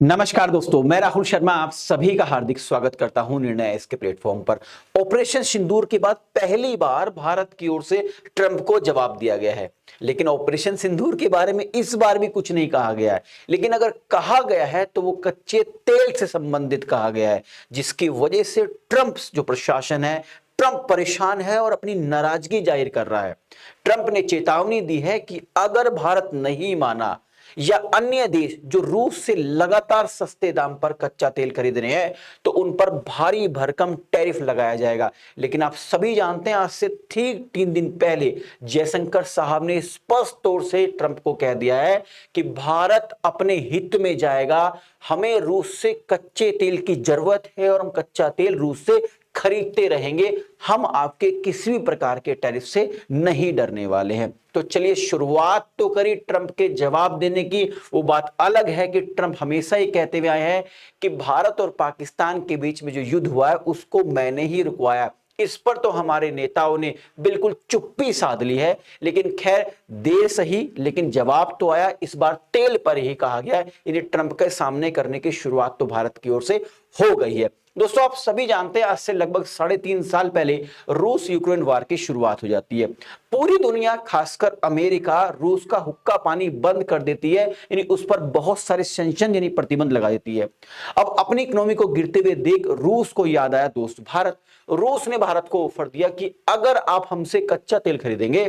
नमस्कार दोस्तों, मैं राहुल शर्मा आप सभी का हार्दिक स्वागत करता हूं निर्णय इसके प्लेटफॉर्म पर। ऑपरेशन सिंदूर के बाद पहली बार भारत की ओर से ट्रंप को जवाब दिया गया है, लेकिन ऑपरेशन सिंदूर के बारे में इस बार भी कुछ नहीं कहा गया है। लेकिन अगर कहा गया है तो वो कच्चे तेल से संबंधित कहा गया है, जिसकी वजह से ट्रंप जो प्रशासन है, ट्रंप परेशान है और अपनी नाराजगी जाहिर कर रहा है। ट्रंप ने चेतावनी दी है कि अगर भारत नहीं माना या अन्य देश जो रूस से लगातार सस्ते दाम पर कच्चा तेल खरीद रहे हैं तो उन पर भारी भरकम टैरिफ लगाया जाएगा। लेकिन आप सभी जानते हैं, आज से ठीक 3 दिन पहले जयशंकर साहब ने स्पष्ट तौर से ट्रंप को कह दिया है कि भारत अपने हित में जाएगा, हमें रूस से कच्चे तेल की जरूरत है और हम कच्चा तेल रूस से खरीदते रहेंगे, हम आपके किसी भी प्रकार के टैरिफ से नहीं डरने वाले हैं। तो चलिए शुरुआत तो करी ट्रंप के जवाब देने की। वो बात अलग है कि ट्रंप हमेशा ही कहते हुए आए हैं कि भारत और पाकिस्तान के बीच में जो युद्ध हुआ है उसको मैंने ही रुकवाया। इस पर तो हमारे नेताओं ने बिल्कुल चुप्पी साध ली है, लेकिन खैर देर सही, लेकिन जवाब तो आया। इस बार तेल पर ही कहा गया है, इन्हें ट्रंप के सामने करने की शुरुआत तो भारत की ओर से हो गई है। दोस्तों, आप सभी जानते हैं आज से लगभग 3.5 साल पहले रूस यूक्रेन वार की शुरुआत हो जाती है। पूरी दुनिया, खासकर अमेरिका, रूस का हुक्का पानी बंद कर देती है, यानी उस पर बहुत सारे सैंक्शन यानी प्रतिबंध लगा देती है। अब अपनी इकोनॉमी को गिरते हुए देख रूस को याद आया दोस्त भारत। रूस ने भारत को ऑफर दिया कि अगर आप हमसे कच्चा तेल खरीदेंगे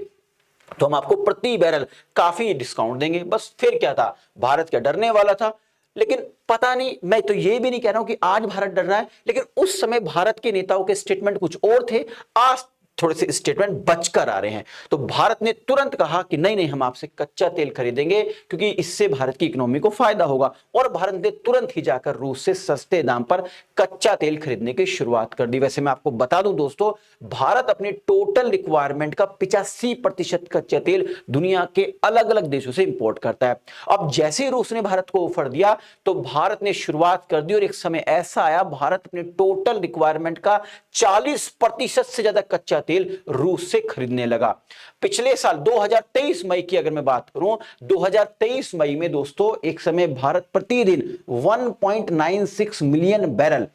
तो हम आपको प्रति बैरल काफी डिस्काउंट देंगे। बस फिर क्या था, भारत क्या डरने वाला था? लेकिन पता नहीं, मैं तो ये भी नहीं कह रहा हूं कि आज भारत डर रहा है, लेकिन उस समय भारत के नेताओं के स्टेटमेंट कुछ और थे। आज थोड़े से स्टेटमेंट बचकर आ रहे हैं। तो भारत ने तुरंत कहा कि नहीं नहीं, हम आपसे कच्चा तेल खरीदेंगे क्योंकि इससे भारत की इकोनॉमी को फायदा होगा। और भारत ने तुरंत ही जाकर रूस से सस्ते दाम पर कच्चा तेल खरीदने की शुरुआत कर दी। वैसे मैं आपको बता दूं दोस्तों, भारत अपने टोटल रिक्वायरमेंट का 85% कच्चा तेल दुनिया के अलग अलग देशों से इंपोर्ट करता है। अब जैसे ही रूस ने भारत को ऑफर दिया तो भारत ने शुरुआत कर दी, और एक समय ऐसा आया भारत अपने टोटल रिक्वायरमेंट का 40% से ज्यादा कच्चा तेल रूस से खरीदने लगा। पिछले साल 2023 मई की अगर मैं बात करूं, 2023 मई में दोस्तों एक समय भारत प्रतिदिन 1.96 मिलियन बैरल,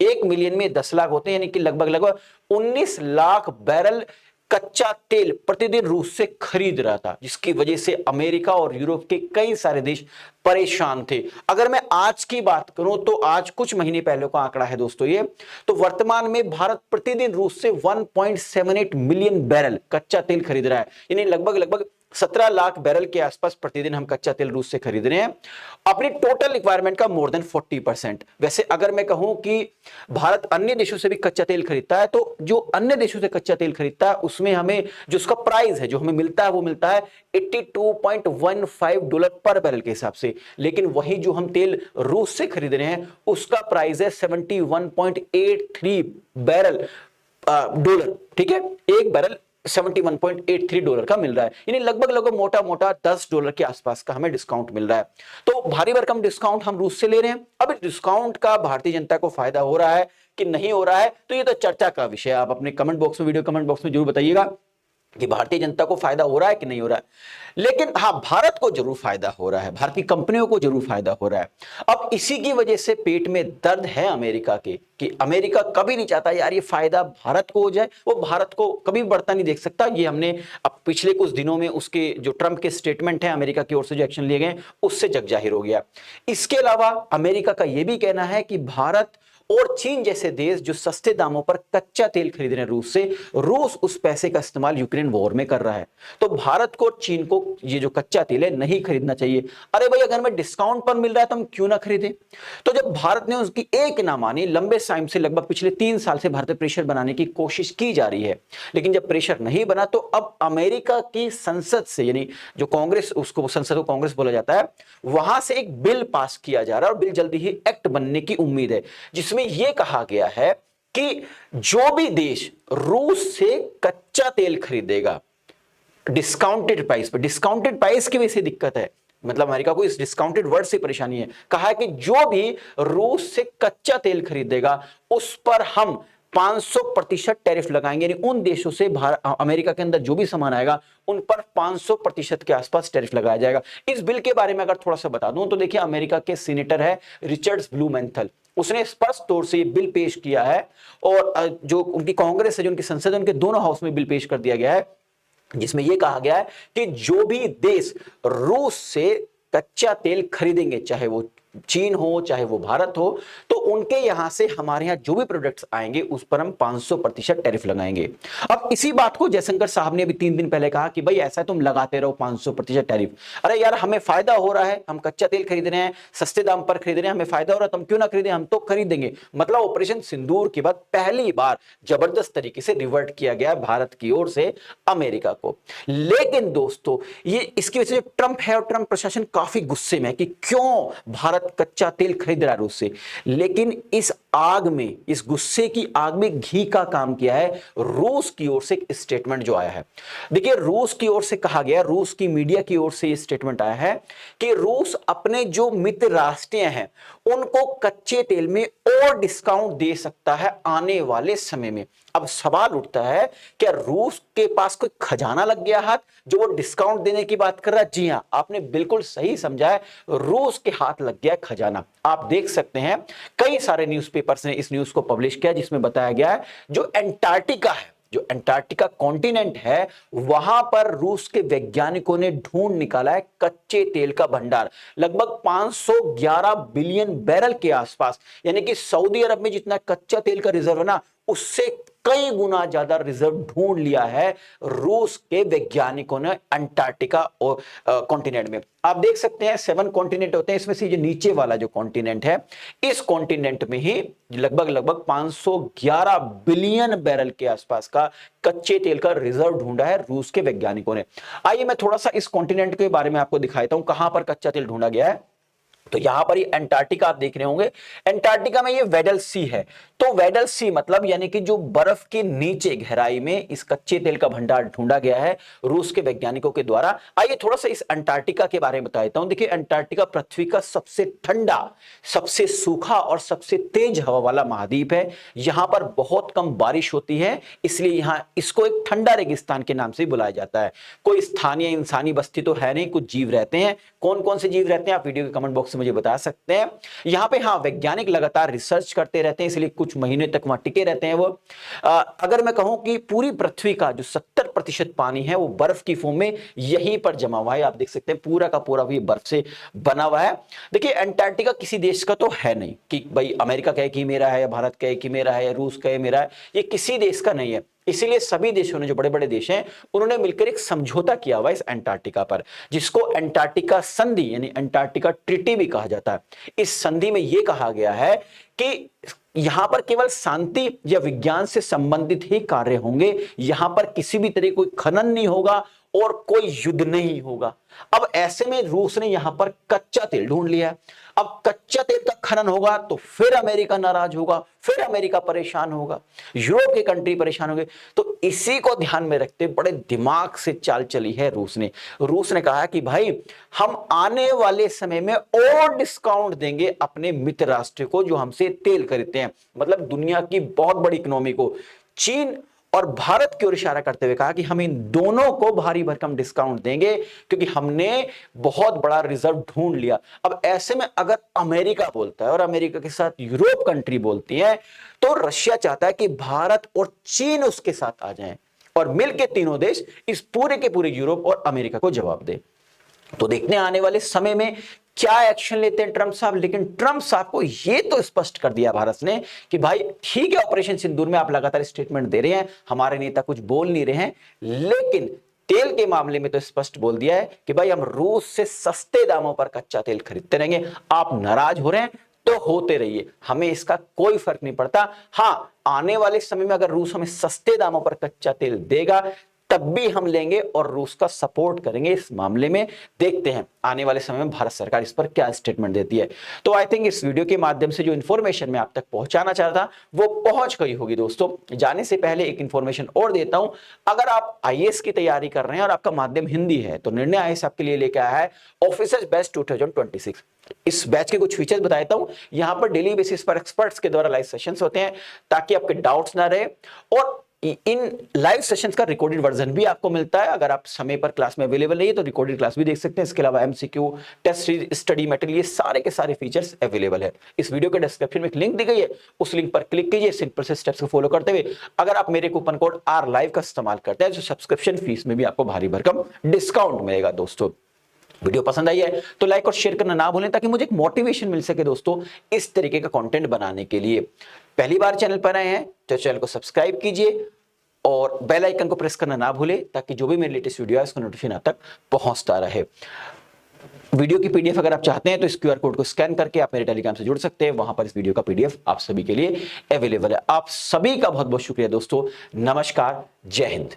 1 मिलियन में 10 लाख होते हैं, यानी कि लगभग लगभग 19 लाख बैरल कच्चा तेल प्रतिदिन रूस से खरीद रहा था, जिसकी वजह से अमेरिका और यूरोप के कई सारे देश परेशान थे। अगर मैं आज की बात करूं तो आज कुछ महीने पहले का आंकड़ा है दोस्तों ये, तो वर्तमान में भारत प्रतिदिन रूस से 1.78 मिलियन बैरल कच्चा तेल खरीद रहा है, यानी लगभग लगभग 17 लाख बैरल के आसपास प्रतिदिन हम कच्चा तेल रूस से खरीद रहे हैं, अपनी टोटल रिक्वायरमेंट का मोर देन 40%। वैसे अगर मैं कहूं कि भारत अन्य देशों से भी कच्चा तेल खरीदता है, तो जो अन्य देशों से कच्चा तेल खरीदता है उसमें हमें जो उसका प्राइस है जो हमें मिलता है वो मिलता है $82.15 पर बैरल के हिसाब से। लेकिन वही जो हम तेल रूस से खरीद रहे हैं उसका प्राइस है 71.83 बैरल डॉलर। ठीक है, एक बैरल $71.83 का मिल रहा है, यानी लगभग लगभग मोटा मोटा $10 के आसपास का हमें डिस्काउंट मिल रहा है। तो भारी भरकम डिस्काउंट हम रूस से ले रहे हैं। अब इस डिस्काउंट का भारतीय जनता को फायदा हो रहा है कि नहीं हो रहा है, तो ये तो चर्चा का विषय है। आप अपने कमेंट बॉक्स में, वीडियो कमेंट बॉक्स में जरूर बताइएगा कि भारतीय जनता को फायदा हो रहा है कि नहीं हो रहा है। लेकिन हां, भारत को जरूर फायदा हो रहा है, भारत की कंपनियों को जरूर फायदा हो रहा है। अब इसी की वजह से पेट में दर्द है अमेरिका के, कि अमेरिका कभी नहीं चाहता यार ये फायदा भारत को हो जाए, वो भारत को कभी बढ़ता नहीं देख सकता। ये हमने अब पिछले कुछ दिनों में उसके जो ट्रंप के स्टेटमेंट है, अमेरिका की ओर से जो एक्शन लिए गए उससे जग जाहिर हो गया। इसके अलावा अमेरिका का यह भी कहना है कि भारत और चीन जैसे देश जो सस्ते दामों पर कच्चा तेल खरीद रहे हैं रूस से, रूस उस पैसे का इस्तेमाल यूक्रेन वॉर में कर रहा है, तो भारत को चीन को ये जो कच्चा तेल है नहीं खरीदना चाहिए। अरे भाई, अगर हमें डिस्काउंट पर मिल रहा है तो हम क्यों ना खरीदें? तो जब भारत ने उसकी एक ना मानी, लंबे टाइम से लगभग पिछले 3 साल से भारत पर प्रेशर बनाने की कोशिश की जा रही है, लेकिन जब प्रेशर नहीं बना तो अब अमेरिका की संसद से, यानी जो कांग्रेस, उसको संसद को कांग्रेस बोला जाता है, वहां से एक बिल पास किया जा रहा है और बिल जल्दी ही एक्ट बनने की उम्मीद है, जिसमें यह कहा गया है कि जो भी देश रूस से कच्चा तेल खरीदेगा डिस्काउंटेड प्राइस पर, डिस्काउंटेड प्राइस की वजह से दिक्कत है, मतलब अमेरिका को इस डिस्काउंटेड वर्ड से परेशानी है, कहा है कि जो भी रूस से कच्चा तेल खरीदेगा उस पर हम 500% टैरिफ लगाएंगे, यानी उन देशों से अमेरिका के अंदर जो भी सामान आएगा उन पर 500% के आसपास टैरिफ लगाया जाएगा। इस बिल के बारे में अगर थोड़ा सा बता दूं तो देखिए, अमेरिका के सीनेटर है रिचर्ड ब्लूमेंथल, उसने स्पष्ट तौर से ये बिल पेश किया है और जो उनकी कांग्रेस है, जो उनकी संसद है, उनके दोनों हाउस में बिल पेश कर दिया गया है, जिसमें यह कहा गया है कि जो भी देश रूस से कच्चा तेल खरीदेंगे, चाहे वो चीन हो चाहे वो भारत हो, तो उनके यहां से हमारे यहां जो भी प्रोडक्ट्स आएंगे उस पर हम 500% टैरिफ लगाएंगे। अब इसी बात को जयशंकर साहब ने अभी 3 दिन पहले कहा कि भाई ऐसा तुम लगाते रहो 500% टैरिफ, अरे यार हमें फायदा हो रहा है, हम कच्चा तेल खरीद रहे हैं, सस्ते दाम पर खरीद रहे हैं, हमें फायदा हो रहा है, तुम क्यों ना खरीदें, हम तो खरीदेंगे। मतलब ऑपरेशन सिंदूर के बाद पहली बार जबरदस्त तरीके से रिवर्ट किया गया भारत की ओर से अमेरिका को। लेकिन दोस्तों, ये इसकी वजह से ट्रंप है और ट्रंप प्रशासन काफी गुस्से में है कि क्यों भारत कच्चा तेल खरीद रहा है रूस से। लेकिन इस आग में, इस गुस्से की आग में घी का काम किया है रूस की ओर से एक स्टेटमेंट जो आया है। देखिए, रूस की ओर से कहा गया, रूस की मीडिया की ओर से यह स्टेटमेंट आया है कि रूस अपने जो मित्र राष्ट्र हैं उनको कच्चे तेल में और डिस्काउंट दे सकता है आने वाले समय में। अब सवाल उठता है, क्या रूस के पास कोई खजाना लग गया हाथ जो वो डिस्काउंट देने की बात कर रहा है? जी हां, आपने बिल्कुल सही समझा है, रूस के हाथ लग गया खजाना। आप देख सकते हैं कई सारे न्यूज़पेपर्स ने इस न्यूज़ को पब्लिश किया जिसमें बताया गया है जो एंटार्क्टिका है, जो एंटार्क्टिका कॉन्टिनेंट है, वहां पर रूस के वैज्ञानिकों ने ढूंढ निकाला है कच्चे तेल का भंडार लगभग 511 बिलियन बैरल के आसपास, यानी कि सऊदी अरब में जितना कच्चा तेल का रिजर्व है ना, उससे कई गुना ज्यादा रिजर्व ढूंढ लिया है रूस के वैज्ञानिकों ने अंटार्कटिका कॉन्टिनेंट में। आप देख सकते हैं 7 कॉन्टिनेंट होते हैं, इसमें से ये नीचे वाला जो कॉन्टिनेंट है, इस कॉन्टिनेंट में ही लगभग 511 बिलियन बैरल के आसपास का कच्चे तेल का रिजर्व ढूंढा है रूस के वैज्ञानिकों ने। आइए मैं थोड़ा सा इस कॉन्टिनेंट के बारे में आपको दिखाता हूं कहां पर कच्चा तेल ढूंढा गया है। तो यहां पर ये एंटार्क्टिका आप देख रहे होंगे, एंटार्क्टिका में ये वेडल सी है। तो वेडल सी मतलब यानी कि जो बर्फ के नीचे गहराई में इस कच्चे तेल का भंडार ढूंढा गया है रूस के वैज्ञानिकों के द्वारा। आइए थोड़ा सा इस अंटार्कटिका के बारे में बता देता हूं। देखिए, अंटार्कटिका पृथ्वी का सबसे ठंडा, सबसे सूखा और सबसे तेज हवा वाला महाद्वीप है। यहां पर बहुत कम बारिश होती है, इसलिए यहां इसको एक ठंडा रेगिस्तान के नाम से बुलाया जाता है। कोई स्थानीय इंसानी बस्ती तो है नहीं, कुछ जीव रहते हैं। कौन कौन से जीव रहते हैं आप वीडियो के कमेंट बॉक्स मुझे बता सकते हैं। यहां पे हाँ, वैज्ञानिक लगातार रिसर्च करते रहते हैं, इसलिए कुछ महीने तक वहां टिके रहते हैं वो। अगर मैं कहूं कि पूरी पृथ्वी का जो 70% पानी है वो बर्फ की फॉर्म में यहीं पर जमा हुआ है। आप देख सकते हैं पूरा का पूरा भी बर्फ से बना हुआ है। देखिए, अंटार्कटिका किसी देश का तो है नहीं कि भाई अमेरिका कहे कि मेरा है या भारत कहे कि मेरा है या रूस कहे मेरा है, ये किसी देश का नहीं है। इसीलिए सभी देशों ने, जो बड़े बड़े देश हैं, उन्होंने मिलकर एक समझौता किया हुआ इस अंटार्कटिका पर, जिसको अंटार्कटिका संधि यानी अंटार्कटिका ट्रीटी भी कहा जाता है। इस संधि में यह कहा गया है कि यहां पर केवल शांति या विज्ञान से संबंधित ही कार्य होंगे, यहां पर किसी भी तरह कोई खनन नहीं होगा और कोई युद्ध नहीं होगा। अब ऐसे में रूस ने यहां पर कच्चा तेल ढूंढ लिया। अब कच्चा तेल का खनन होगा तो फिर अमेरिका नाराज होगा, फिर अमेरिका परेशान होगा, यूरोप के कंट्री परेशान होंगे। तो इसी को ध्यान में रखते बड़े दिमाग से चाल चली है रूस ने। रूस ने कहा कि भाई हम आने वाले समय में और डिस्काउंट देंगे अपने मित्र राष्ट्र को जो हमसे तेल खरीदते हैं, मतलब दुनिया की बहुत बड़ी इकोनॉमी को। चीन और भारत की ओर इशारा करते हुए कहा कि हम इन दोनों को भारी भरकम डिस्काउंट देंगे क्योंकि हमने बहुत बड़ा रिजर्व ढूंढ लिया। अब ऐसे में अगर अमेरिका बोलता है और अमेरिका के साथ यूरोप कंट्री बोलती है, तो रशिया चाहता है कि भारत और चीन उसके साथ आ जाएं और मिलकर तीनों देश इस पूरे के पूरे यूरोप और अमेरिका को जवाब दे। तो देखने आने वाले समय में क्या एक्शन लेते हैं ट्रंप साहब। लेकिन ट्रंप साहब को यह तो स्पष्ट कर दिया भारत ने कि भाई ठीक है, ऑपरेशन सिंदूर में आप लगातार स्टेटमेंट दे रहे हैं, हमारे नेता कुछ बोल नहीं रहे हैं, लेकिन तेल के मामले में तो स्पष्ट बोल दिया है कि भाई हम रूस से सस्ते दामों पर कच्चा तेल खरीदते रहेंगे। आप नाराज हो रहे हैं तो होते रहिए, हमें इसका कोई फर्क नहीं पड़ता। हां, आने वाले समय में अगर रूस हमें सस्ते दामों पर कच्चा तेल देगा तब भी हम लेंगे और रूस का सपोर्ट करेंगे इस मामले में। देखते हैं आने वाले समय में भारत सरकार इस पर क्या स्टेटमेंट देती है। तो आई थिंक इस वीडियो के माध्यम से जो इंफॉर्मेशन मैं आप तक पहुंचाना चाह रहा था वो पहुंच गई होगी। दोस्तों जाने से पहले एक इंफॉर्मेशन और देता हूं, अगर आप आईएएस की तैयारी कर रहे हैं और आपका माध्यम हिंदी है तो निर्णय आईएएस आपके लिए लेके आया है ऑफिसर्स बैच 2026। इस बैच के कुछ फीचर्स बता देता हूं। यहां पर डेली बेसिस पर एक्सपर्ट्स के द्वारा लाइव सेशंस होते हैं ताकि आपके डाउट्स ना रहे, और इन लाइव सेशंस का रिकॉर्डेड वर्जन भी आपको मिलता है। अगर आप समय पर क्लास में अवेलेबल नहीं है तो रिकॉर्डेड क्लास भी देख सकते हैं। इसके अलावा एमसीक्यू, टेस्ट स्टडी मटेरियल, ये सारे के सारे फीचर्स अवेलेबल है। इस वीडियो के डिस्क्रिप्शन में एक लिंक दी गई है, उस लिंक पर क्लिक कीजिए। सिंपल से स्टेप्स को फॉलो करते हुए अगर आप मेरे कूपन कोड आर लाइव का इस्तेमाल करते हैं तो सब्सक्रिप्शन फीस में भी आपको भारी भरकम डिस्काउंट मिलेगा। दोस्तों वीडियो पसंद आई है तो लाइक और शेयर करना ना भूलें ताकि मुझे एक मोटिवेशन मिल सके दोस्तों इस तरीके का कंटेंट बनाने के लिए। पहली बार चैनल पर आए हैं तो चैनल को सब्सक्राइब कीजिए और बेल आइकन को प्रेस करना ना भूलें ताकि जो भी मेरे लेटेस्ट वीडियो है उसका नोटिफिकेशन आप तक पहुंचता रहे। वीडियो की पीडीएफ अगर आप चाहते हैं तो इस क्यूआर कोड को स्कैन करके आप मेरे टेलीग्राम से जुड़ सकते हैं, वहां पर इस वीडियो का पीडीएफ आप सभी के लिए अवेलेबल है। आप सभी का बहुत बहुत शुक्रिया दोस्तों। नमस्कार, जय हिंद।